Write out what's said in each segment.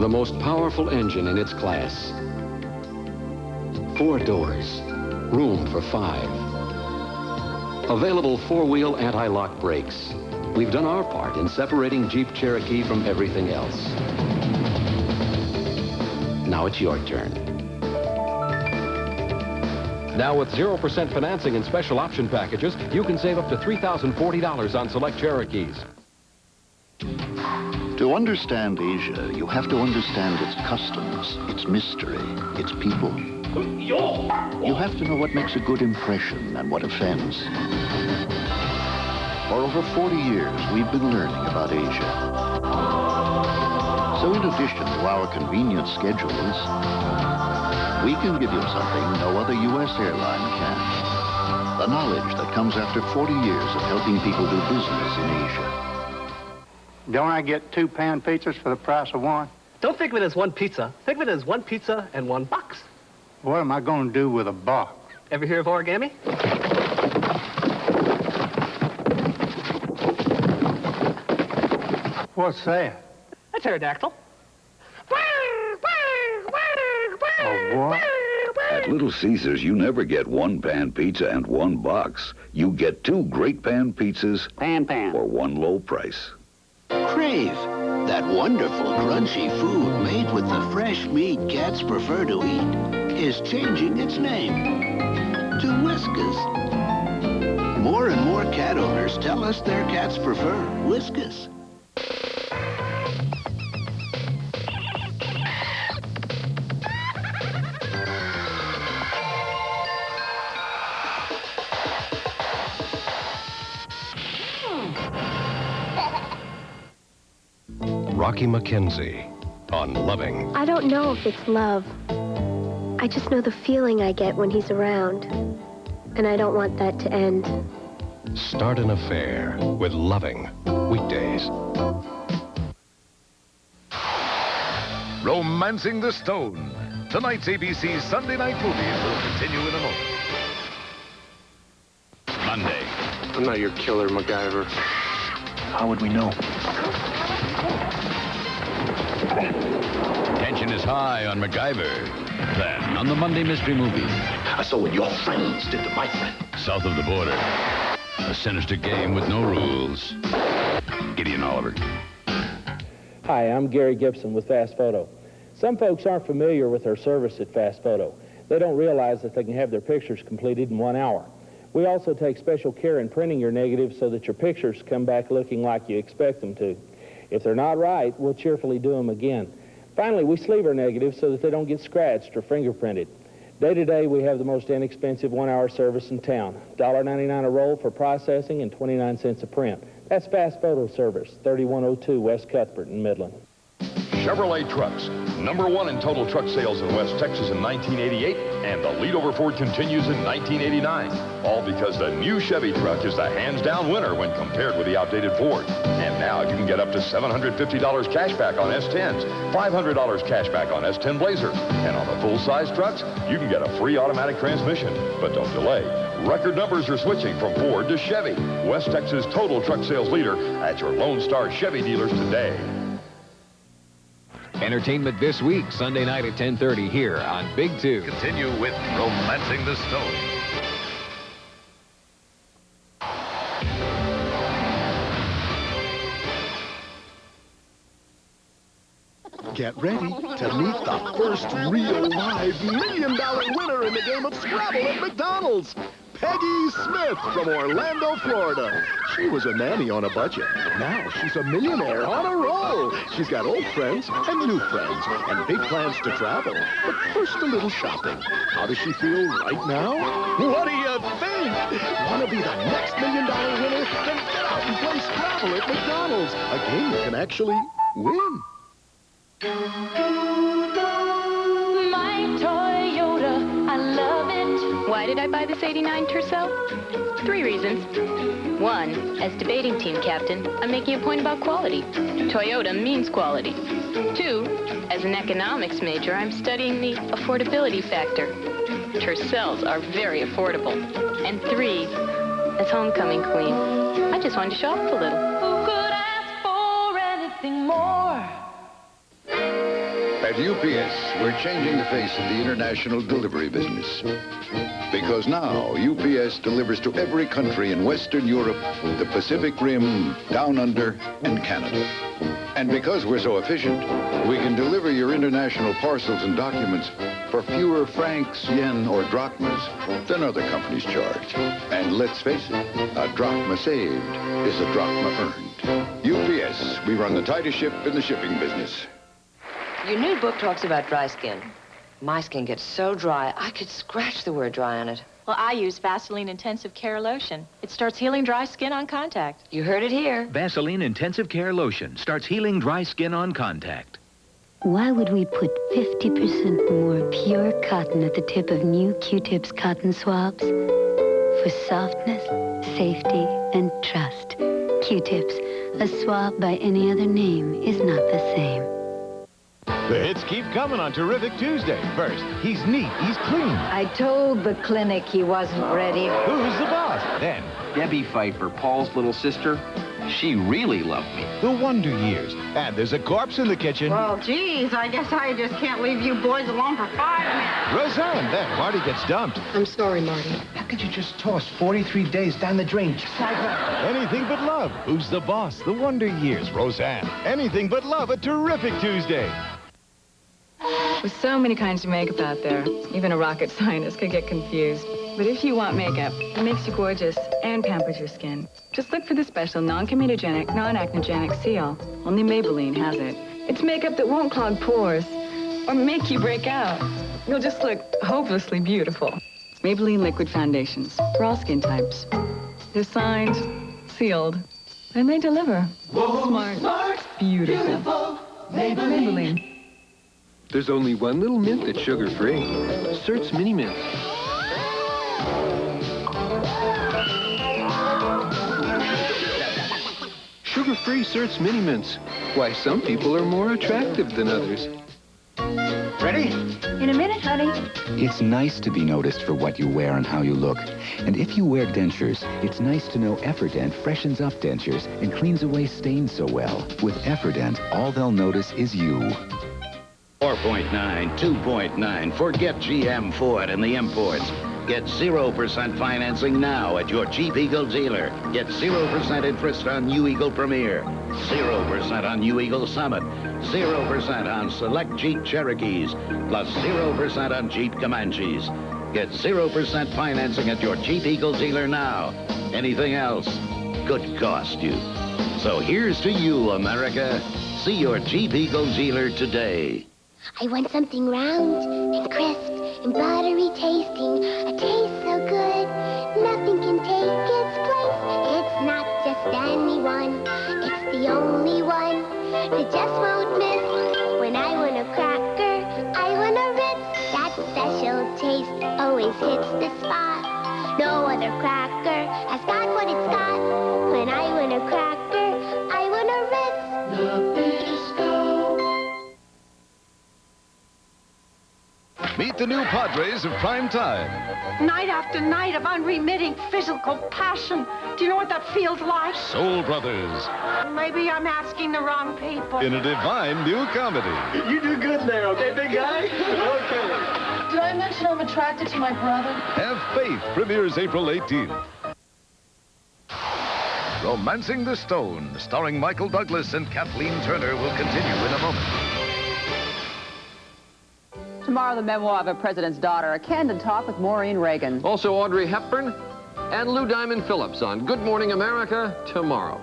The most powerful engine in its class. 4 doors, room for 5. Available 4-wheel anti-lock brakes. We've done our part in separating Jeep Cherokee from everything else. Now it's your turn. Now with 0% financing and special option packages, you can save up to $3,040 on select Cherokees. To understand Asia, you have to understand its customs, its mystery, its people. You have to know what makes a good impression and what offends. For over 40 years, we've been learning about Asia. So in addition to our convenient schedules, we can give you something no other U.S. airline can. The knowledge that comes after 40 years of helping people do business in Asia. Don't I get 2 pan pizzas for the price of 1? Don't think of it as 1 pizza. Think of it as 1 pizza and 1 box. What am I going to do with a box? Ever hear of origami? What's that? A pterodactyl. A what? At Little Caesars, you never get 1 pan pizza and 1 box. You get 2 great pan pizzas for 1 low price. Crave, that wonderful crunchy food made with the fresh meat cats prefer to eat, is changing its name to Whiskas. More and more cat owners tell us their cats prefer Whiskas. Rocky McKenzie on Loving. I don't know if it's love. I just know the feeling I get when he's around. And I don't want that to end. Start an affair with Loving. Weekdays. Romancing the Stone. Tonight's ABC's Sunday night movies will continue in a moment. Monday. I'm not your killer, MacGyver. How would we know? Tension is high on MacGyver. Then, on the Monday mystery movie. I saw what your friends did to my friend. South of the border. A sinister game with no rules. Gideon Oliver. Hi, I'm Gary Gibson with Fast Photo. Some folks aren't familiar with our service at Fast Photo. They don't realize that they can have their pictures completed in 1 hour. We also take special care in printing your negatives so that your pictures come back looking like you expect them to. If they're not right, we'll cheerfully do them again. Finally, we sleeve our negatives so that they don't get scratched or fingerprinted. Day to day, we have the most inexpensive 1-hour service in town. $1.99 a roll for processing and 29 cents a print. That's Fast Photo Service, 3102 West Cuthbert in Midland. Chevrolet Trucks, #1 in total truck sales in West Texas in 1988, and the lead over Ford continues in 1989. All because the new Chevy truck is the hands-down winner when compared with the outdated Ford. And now you can get up to $750 cash back on S10s, $500 cash back on S10 Blazers, and on the full-size trucks, you can get a free automatic transmission. But don't delay. Record numbers are switching from Ford to Chevy. West Texas total truck sales leader at your Lone Star Chevy dealers today. Entertainment this week, Sunday night at 10:30 here on Big 2. Continue with Romancing the Stone. Get ready to meet the first real live $1 million winner in the game of Scrabble at McDonald's. Peggy Smith from Orlando, Florida. She was a nanny on a budget. Now she's a millionaire on a roll. She's got old friends and new friends and big plans to travel. But first, a little shopping. How does she feel right now? What do you think? Want to be the next $1 million winner? Then get out and play Scrabble at McDonald's. A game you can actually win. My Toyota, I love it. Why did I buy this '89 Tercel? 3 reasons. 1, as debating team captain, I'm making a point about quality. Toyota means quality. 2, as an economics major, I'm studying the affordability factor. Tercels are very affordable. And 3, as homecoming queen, I just wanted to show off a little. Who could ask for anything more? At UPS, we're changing the face of the international delivery business. Because now, UPS delivers to every country in Western Europe, the Pacific Rim, Down Under, and Canada. And because we're so efficient, we can deliver your international parcels and documents for fewer francs, yen, or drachmas than other companies charge. And let's face it, a drachma saved is a drachma earned. UPS, we run the tightest ship in the shipping business. Your new book talks about dry skin. My skin gets so dry, I could scratch the word dry on it. Well, I use Vaseline Intensive Care Lotion. It starts healing dry skin on contact. You heard it here. Vaseline Intensive Care Lotion starts healing dry skin on contact. Why would we put 50% more pure cotton at the tip of new Q-Tips cotton swabs? For softness, safety, and trust. Q-Tips, a swab by any other name is not the same. The hits keep coming on Terrific Tuesday. First, he's neat, he's clean. I told the clinic he wasn't ready. Who's the boss? Then, Debbie Pfeiffer, Paul's little sister, she really loved me. The Wonder Years. And there's a corpse in the kitchen. Well, geez, I guess I just can't leave you boys alone for 5 minutes. Roseanne, then Marty gets dumped. I'm sorry, Marty. How could you just toss 43 days down the drain just like that? Anything But Love. Who's the boss? The Wonder Years. Roseanne. Anything But Love, a Terrific Tuesday. With so many kinds of makeup out there, even a rocket scientist could get confused. But if you want makeup that makes you gorgeous and pampers your skin, just look for the special non-comedogenic, non-acnogenic seal. Only Maybelline has it. It's makeup that won't clog pores or make you break out. You'll just look hopelessly beautiful. Maybelline liquid foundations for all skin types. They're signed, sealed, and they deliver. Whoa, smart, beautiful. Maybelline. There's only one little mint that's sugar-free. Certs Mini-Mints. Sugar-free Certs Mini-Mints. Why, some people are more attractive than others. Ready? In a minute, honey. It's nice to be noticed for what you wear and how you look. And if you wear dentures, it's nice to know Efferdent freshens up dentures and cleans away stains so well. With Efferdent, all they'll notice is you. 4.9, 2.9. Forget GM, Ford, and the imports. Get 0% financing now at your Jeep Eagle dealer. Get 0% interest on New Eagle Premier, 0% on New Eagle Summit, 0% on select Jeep Cherokees, plus 0% on Jeep Comanches. Get 0% financing at your Jeep Eagle dealer now. Anything else could cost you. So here's to you, America. See your Jeep Eagle dealer today. I want something round and crisp and buttery tasting. A taste so good, nothing can take its place. It's not just anyone, it's the only one that just won't miss. When I want a cracker, I want a Ritz. That special taste always hits the spot. No other cracker has got what it's got. When I want a cracker, I want a Ritz. Nabisco. Meet the new Padres of prime time. Night after night of unremitting physical passion. Do you know what that feels like? Soul Brothers. Maybe I'm asking the wrong people. In a divine new comedy. You do good there, okay, big guy? Okay. Did I mention I'm attracted to my brother? Have Faith premieres April 18th. Romancing the Stone, starring Michael Douglas and Kathleen Turner, will continue in a moment. Tomorrow, the memoir of a president's daughter, a candid talk with Maureen Reagan. Also Audrey Hepburn and Lou Diamond Phillips on Good Morning America tomorrow.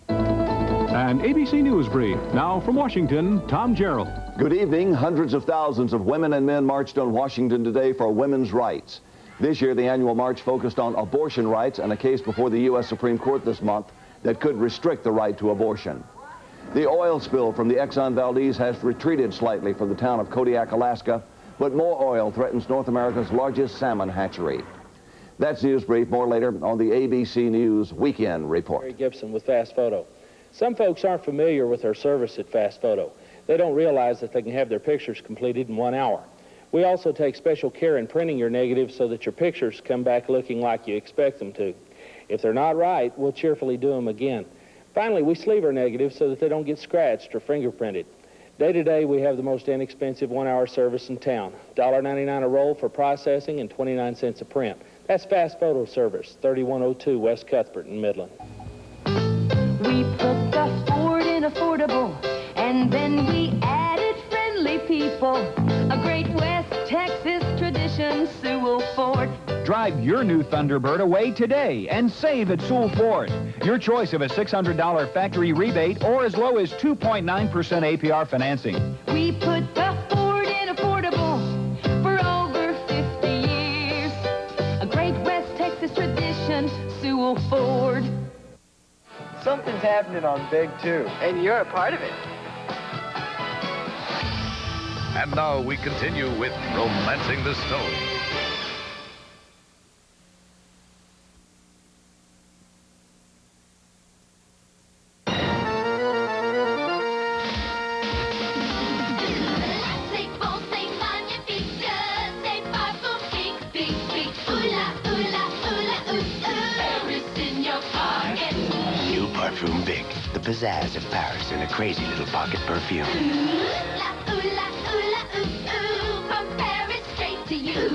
An ABC News brief. Now from Washington, Tom Jarriel. Good evening. Hundreds of thousands of women and men marched on Washington today for women's rights. This year, the annual march focused on abortion rights and a case before the U.S. Supreme Court this month that could restrict the right to abortion. The oil spill from the Exxon Valdez has retreated slightly from the town of Kodiak, Alaska, but more oil threatens North America's largest salmon hatchery. That's News Brief. More later on the ABC News Weekend Report. Gary Gibson with Fast Photo. Some folks aren't familiar with our service at Fast Photo. They don't realize that they can have their pictures completed in 1 hour. We also take special care in printing your negatives so that your pictures come back looking like you expect them to. If they're not right, we'll cheerfully do them again. Finally, we sleeve our negatives so that they don't get scratched or fingerprinted. Day-to-day, we have the most inexpensive one-hour service in town. $1.99 a roll for processing and 29 cents a print. That's Fast Photo Service, 3102 West Cuthbert in Midland. We put the Ford in affordable, and then we added friendly people. A great West Texas tradition, Sewell Ford. Drive your new Thunderbird away today and save at Sewell Ford. Your choice of a $600 factory rebate or as low as 2.9% APR financing. We put the Ford in affordable for over 50 years. A great West Texas tradition, Sewell Ford. Something's happening on Big 2, and you're a part of it. And now we continue with Romancing the Stone. Parfum Bic, the pizzazz of Paris in a crazy little pocket perfume. From Paris straight to you.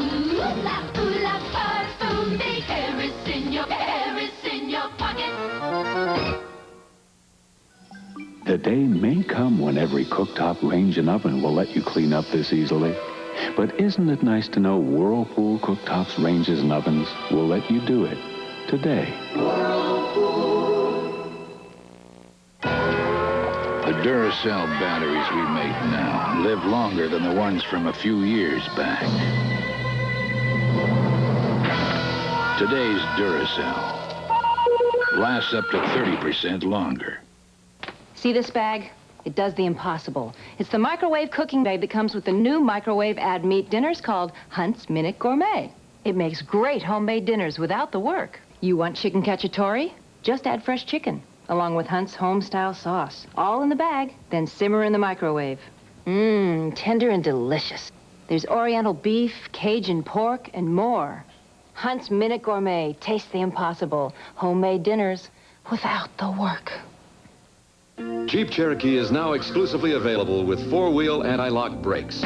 Parfum Bic, Paris in your pocket. The day may come when every cooktop, range, and oven will let you clean up this easily. But isn't it nice to know Whirlpool cooktops, ranges, and ovens will let you do it today? The Duracell batteries we make now live longer than the ones from a few years back. Today's Duracell lasts up to 30% longer. See this bag? It does the impossible. It's the microwave cooking bag that comes with the new microwave add meat dinners called Hunt's Minute Gourmet. It makes great homemade dinners without the work. You want chicken cacciatore? Just add fresh chicken, along with Hunt's home-style sauce. All in the bag, then simmer in the microwave. Mmm, tender and delicious. There's Oriental beef, Cajun pork, and more. Hunt's Minute Gourmet. Taste the impossible. Homemade dinners without the work. Jeep Cherokee is now exclusively available with four-wheel anti-lock brakes.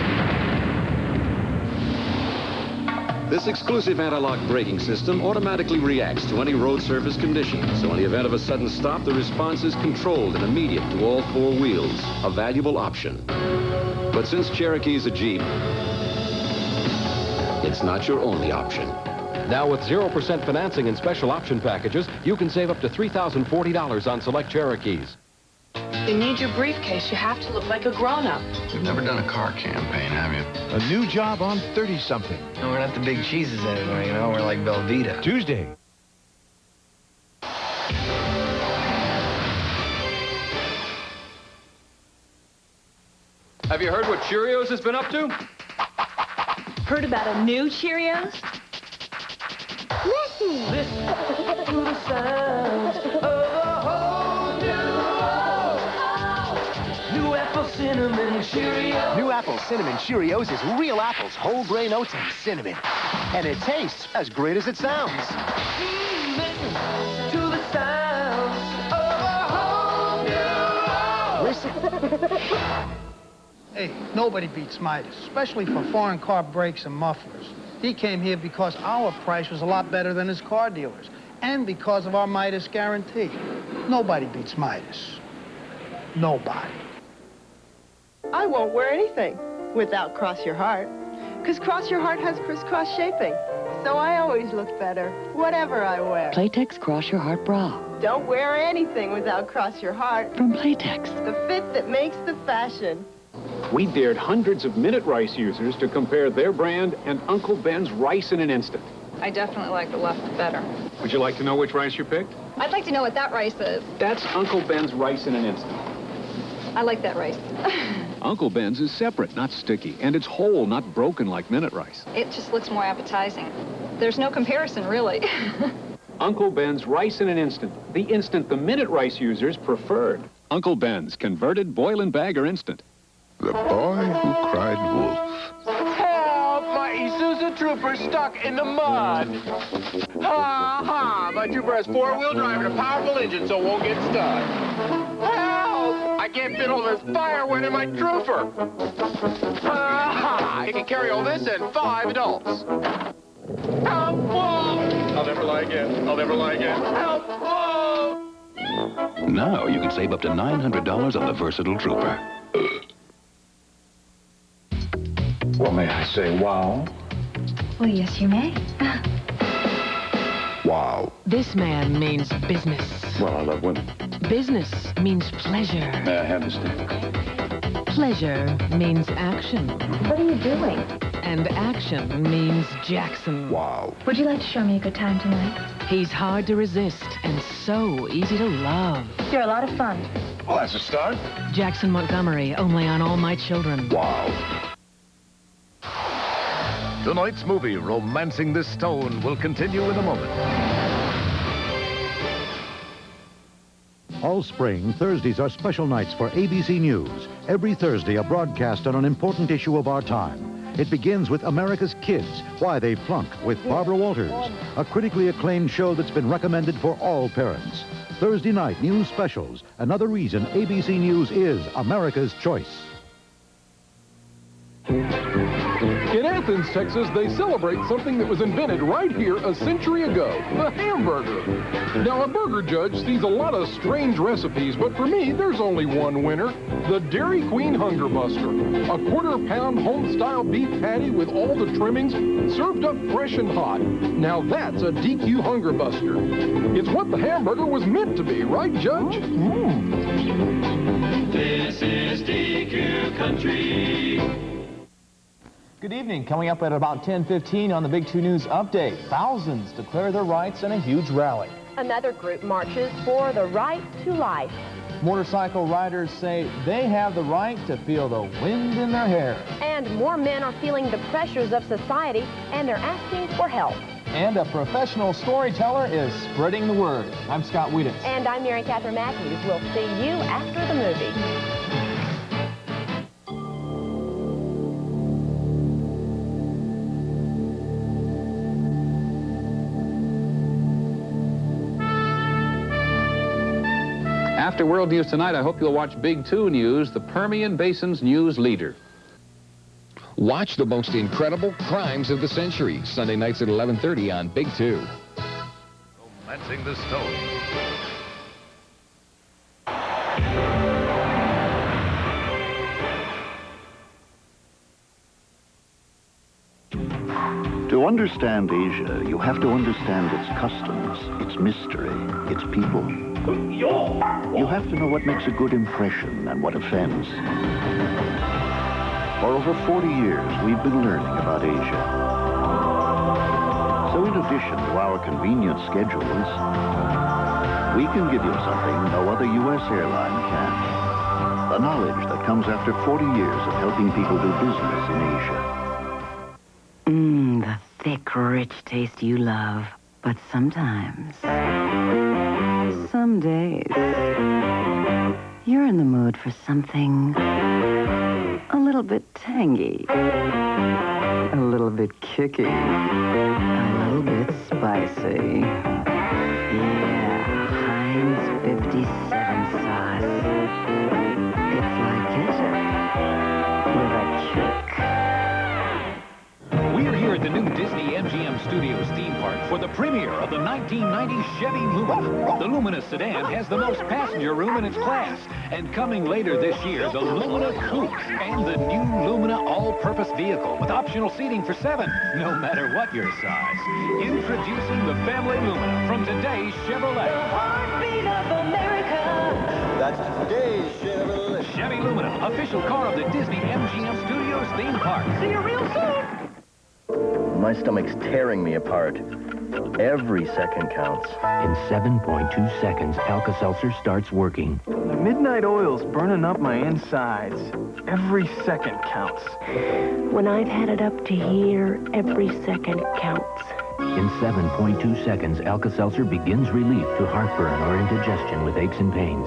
This exclusive anti-lock braking system automatically reacts to any road surface conditions. So in the event of a sudden stop, the response is controlled and immediate to all four wheels. A valuable option. But since Cherokee is a Jeep, it's not your only option. Now with 0% financing and special option packages, you can save up to $3,040 on select Cherokees. You need your briefcase. You have to look like a grown-up. You've never done a car campaign, have you? A new job on 30-something. No, we're not the big cheeses anymore, you know? We're like Velveeta. Tuesday. Have you heard what Cheerios has been up to? Heard about a new Cheerios? Listen! Listen to the sounds of a whole new apple cinnamon Cheerios. New apple cinnamon Cheerios is real apples, whole grain oats, and cinnamon. And it tastes as great as it sounds. Listen to the sounds of a whole new Listen. Hey, nobody beats Midas, especially for foreign car brakes and mufflers. He came here because our price was a lot better than his car dealers, and because of our Midas guarantee. Nobody beats Midas. Nobody. I won't wear anything without Cross Your Heart, because Cross Your Heart has crisscross shaping, so I always look better, whatever I wear. Playtex Cross Your Heart Bra. Don't wear anything without Cross Your Heart. From Playtex. The fit that makes the fashion. We dared hundreds of Minute Rice users to compare their brand and Uncle Ben's rice in an instant. I definitely like the left better. Would you like to know which rice you picked? I'd like to know what that rice is. That's Uncle Ben's rice in an instant. I like that rice. Uncle Ben's is separate, not sticky, and it's whole, not broken like Minute Rice. It just looks more appetizing. There's no comparison, really. Uncle Ben's rice in an instant. The instant the Minute Rice users preferred. Uncle Ben's, converted, boil and bag or instant. The boy who cried wolf. Help! My Isuzu Trooper's stuck in the mud. Ha ha! My Trooper has four-wheel drive and a powerful engine, so it won't get stuck. Help! I can't fit all this firewood in my trooper. You can carry all this and 5 adults. Help! Whoa! I'll never lie again. I'll never lie again. Help! Whoa! Now you can save up to $900 on the versatile trooper. Well, may I say wow? Well, yes, you may. Wow. This man means business. Well, I love women. Business means pleasure. May I have this thing? Pleasure means action. What are you doing? And action means Jackson. Wow. Would you like to show me a good time tonight? He's hard to resist and so easy to love. You're a lot of fun. Well, that's a start. Jackson Montgomery, only on All My Children. Wow. Tonight's movie, Romancing the Stone, will continue in a moment. All spring, Thursdays are special nights for ABC News. Every Thursday, a broadcast on an important issue of our time. It begins with America's Kids, Why They Flunk, with Barbara Walters, a critically acclaimed show that's been recommended for all parents. Thursday night, news specials, another reason ABC News is America's choice. In Athens, Texas, they celebrate something that was invented right here a century ago, the hamburger. Now, a burger judge sees a lot of strange recipes, but for me, there's only one winner, the Dairy Queen Hunger Buster. A quarter-pound home-style beef patty with all the trimmings, served up fresh and hot. Now that's a DQ Hunger Buster. It's what the hamburger was meant to be, right, Judge? This is DQ Country. Good evening. Coming up at about 10:15 on the Big 2 News Update. Thousands declare their rights in a huge rally. Another group marches for the right to life. Motorcycle riders say they have the right to feel the wind in their hair. And more men are feeling the pressures of society, and they're asking for help. And a professional storyteller is spreading the word. I'm Scott Wieditz. And I'm Mary Catherine Matthews. We'll see you after the movie. After World News Tonight, I hope you'll watch Big 2 News, the Permian Basin's news leader. Watch the most incredible crimes of the century, Sunday nights at 11:30 on Big 2. Romancing the Stone. To understand Asia, you have to understand its customs, its mystery, its people. You have to know what makes a good impression and what offends. For over 40 years, we've been learning about Asia. So in addition to our convenient schedules, we can give you something no other U.S. airline can. The knowledge that comes after 40 years of helping people do business in Asia. The thick, rich taste you love. But sometimes, some days, you're in the mood for something a little bit tangy, a little bit kicky, a little bit spicy. Yeah, Heinz 57 sauce. It's like ketchup with a kick. We're here at the new Disney MGM Studios theme park for the premiere of the 1990 Chevy Lumina. The Lumina sedan has the most passenger room in its class. And coming later this year, the Lumina Coupe and the new Lumina all-purpose vehicle with optional seating for 7, no matter what your size. Introducing the family Lumina from today's Chevrolet. The heartbeat of America. That's today's Chevrolet. Chevy Lumina, official car of the Disney MGM Studios theme park. See you real soon. My stomach's tearing me apart. Every second counts. In 7.2 seconds, Alka-Seltzer starts working. The midnight oil's burning up my insides. Every second counts. When I've had it up to here, every second counts. In 7.2 seconds, Alka-Seltzer begins relief to heartburn or indigestion with aches and pains.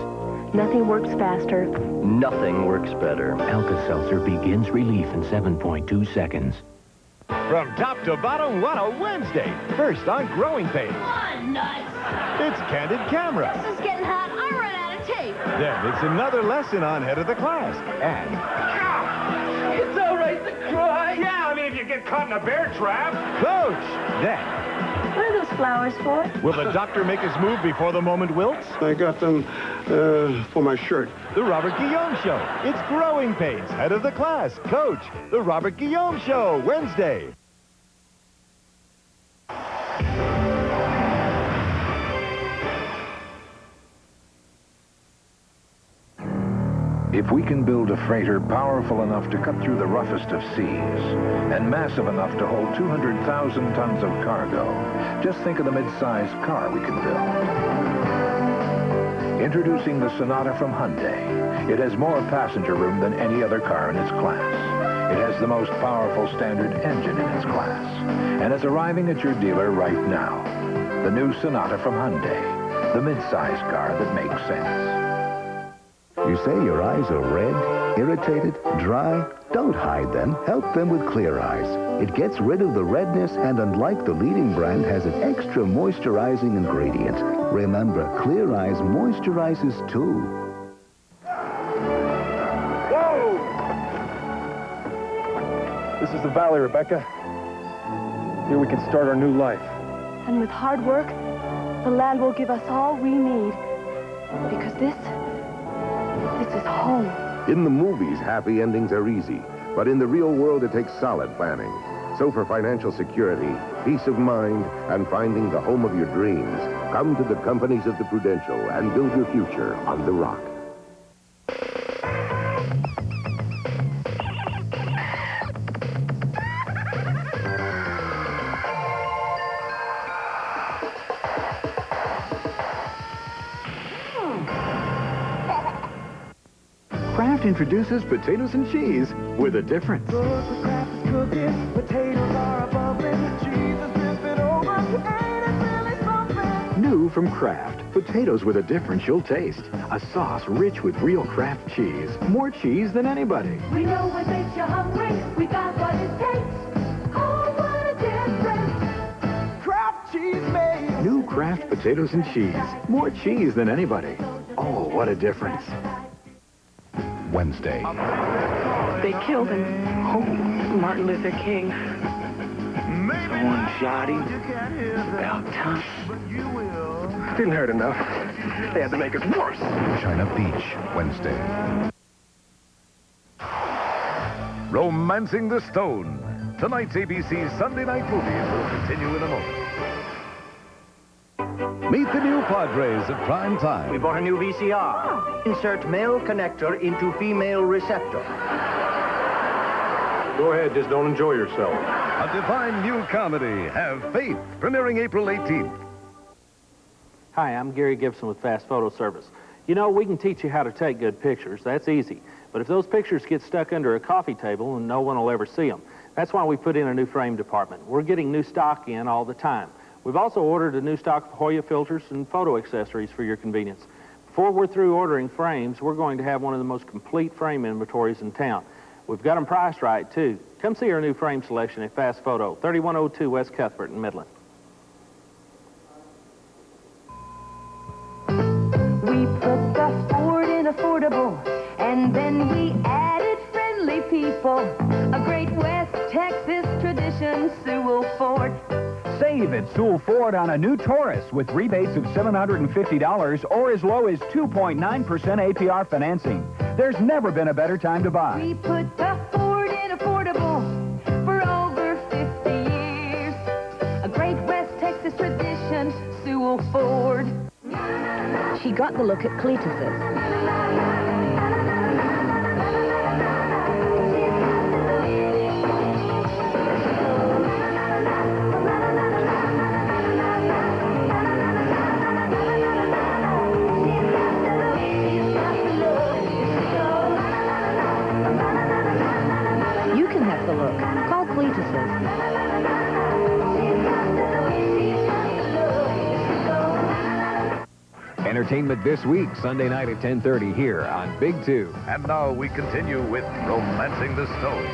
Nothing works faster. Nothing works better. Alka-Seltzer begins relief in 7.2 seconds. From top to bottom, what a Wednesday. First on Growing Pains. Nuts. It's Candid Camera. This is getting hot. I run out of tape. Then it's another lesson on head of the class. And It's all right to cry. Yeah, I mean, if you get caught in a bear trap. Coach! Then, What are those flowers for? will the doctor make his move before the moment wilts? I got them for my shirt. The Robert Guillaume Show. It's growing pains. Head of the class. Coach. The Robert Guillaume Show. Wednesday. If we can build a freighter powerful enough to cut through the roughest of seas and massive enough to hold 200,000 tons of cargo, just think of the mid-sized car we can build. Introducing the Sonata from Hyundai. It has more passenger room than any other car in its class. It has the most powerful standard engine in its class. And it's arriving at your dealer right now. The new Sonata from Hyundai. The mid-sized car that makes sense. You say your eyes are red, irritated, dry? Don't hide them. Help them with Clear Eyes. It gets rid of the redness and, unlike the leading brand, has an extra moisturizing ingredient. Remember, Clear Eyes moisturizes too. Whoa! This is the valley, Rebecca. Here we can start our new life. And with hard work, the land will give us all we need. Because this is home. In the movies, happy endings are easy. But in the real world, it takes solid planning. So for financial security, peace of mind, and finding the home of your dreams, come to the companies of the Prudential and build your future on the rock. Kraft introduces potatoes and cheese with a difference. New from Kraft, potatoes with a difference you'll taste. A sauce rich with real Kraft cheese. More cheese than anybody. We know what makes you hungry. We got what it takes. Oh, what a difference. Kraft cheese made. New Kraft potatoes and cheese. More cheese than anybody. Oh, what a difference. Wednesday. They killed him. Oh, Martin Luther King. Someone shot him. About time. Didn't hurt enough. They had to make it worse. China Beach, Wednesday. Romancing the Stone. Tonight's ABC Sunday night movies will continue in a moment. Meet the new Padres at prime time. We bought a new VCR. Insert male connector into female receptor. Go ahead, just don't enjoy yourself. A divine new comedy, Have Faith, premiering April 18th. Hi, I'm Gary Gibson with Fast Photo Service. You know, we can teach you how to take good pictures. That's easy. But if those pictures get stuck under a coffee table, no one will ever see them. That's why we put in a new frame department. We're getting new stock in all the time. We've also ordered a new stock of Hoya filters and photo accessories for your convenience. Before we're through ordering frames, we're going to have one of the most complete frame inventories in town. We've got them priced right, too. Come see our new frame selection at Fast Photo, 3102 West Cuthbert in Midland. We put the Ford in affordable, and then we added friendly people. A great West Texas tradition, Sewell Ford. Save at Sewell Ford on a new Taurus with rebates of $750 or as low as 2.9% APR financing. There's never been a better time to buy. We put the Ford in affordable for over 50 years. A great West Texas tradition, Sewell Ford. She got the look at Cletus's. You can have the look. Call Cletus's. Entertainment this week, Sunday night at 10:30 here on Big 2. And now we continue with Romancing the Stone.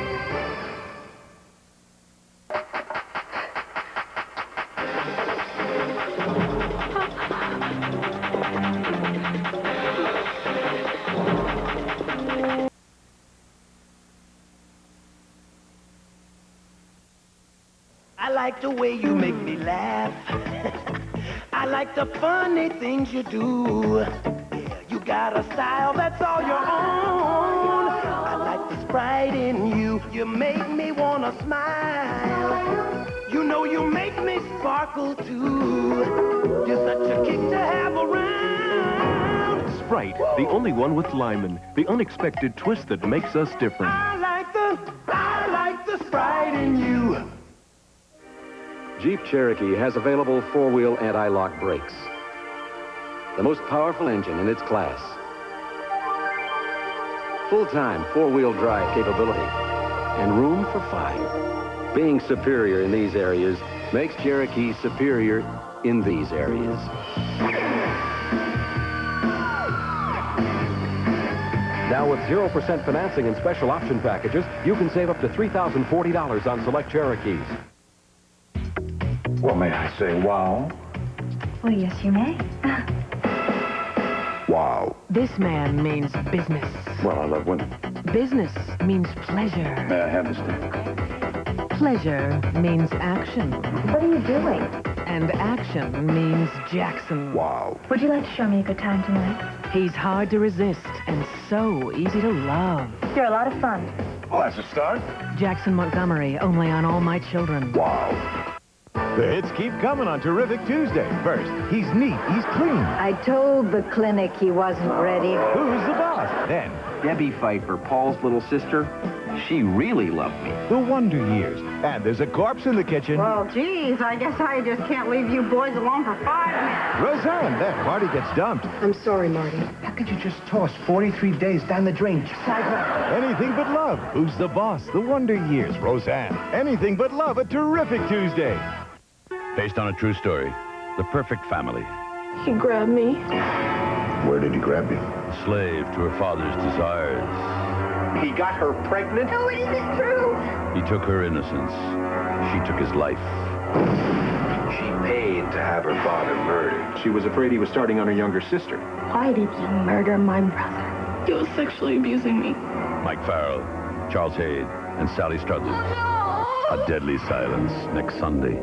I like the way you make me laugh. I like the funny things you do. Yeah, you got a style that's all your own. I like the sprite in you. You make me wanna smile. You know you make me sparkle too. You're such a kick to have around. Sprite, the only one with Lyman. The unexpected twist that makes us different. I like the sprite in you. Jeep Cherokee has available four-wheel anti-lock brakes. The most powerful engine in its class. Full-time four-wheel drive capability. And room for 5. Being superior in these areas makes Cherokee superior in these areas. Now with 0% financing and special option packages, you can save up to $3,040 on select Cherokees. Well, may I say wow? Well, yes, you may. Wow. This man means business. Well, I love women. Business means pleasure. May I have this thing? Pleasure means action. What are you doing? And action means Jackson. Wow. Would you like to show me a good time tonight? He's hard to resist and so easy to love. You're a lot of fun. Well, that's a start. Jackson Montgomery, only on All My Children. Wow. The hits keep coming on Terrific Tuesday. First, he's neat, he's clean. I told the clinic he wasn't ready. Who's the boss? Then, Debbie Pfeiffer, Paul's little sister, she really loved me. The Wonder Years. And there's a corpse in the kitchen. Well, geez, I guess I just can't leave you boys alone for 5 minutes. Roseanne, then Marty gets dumped. I'm sorry, Marty. How could you just toss 43 days down the drain? Anything But Love. Who's the boss? The Wonder Years. Roseanne. Anything But Love, a Terrific Tuesday. Based on a true story, The Perfect Family. He grabbed me. Where did he grab you? Slave to her father's desires. He got her pregnant? No, it isn't true. He took her innocence. She took his life. She paid to have her father murdered. She was afraid he was starting on her younger sister. Why did you murder my brother? He was sexually abusing me. Mike Farrell, Charles Hayde, and Sally Struthers. A Deadly Silence next Sunday.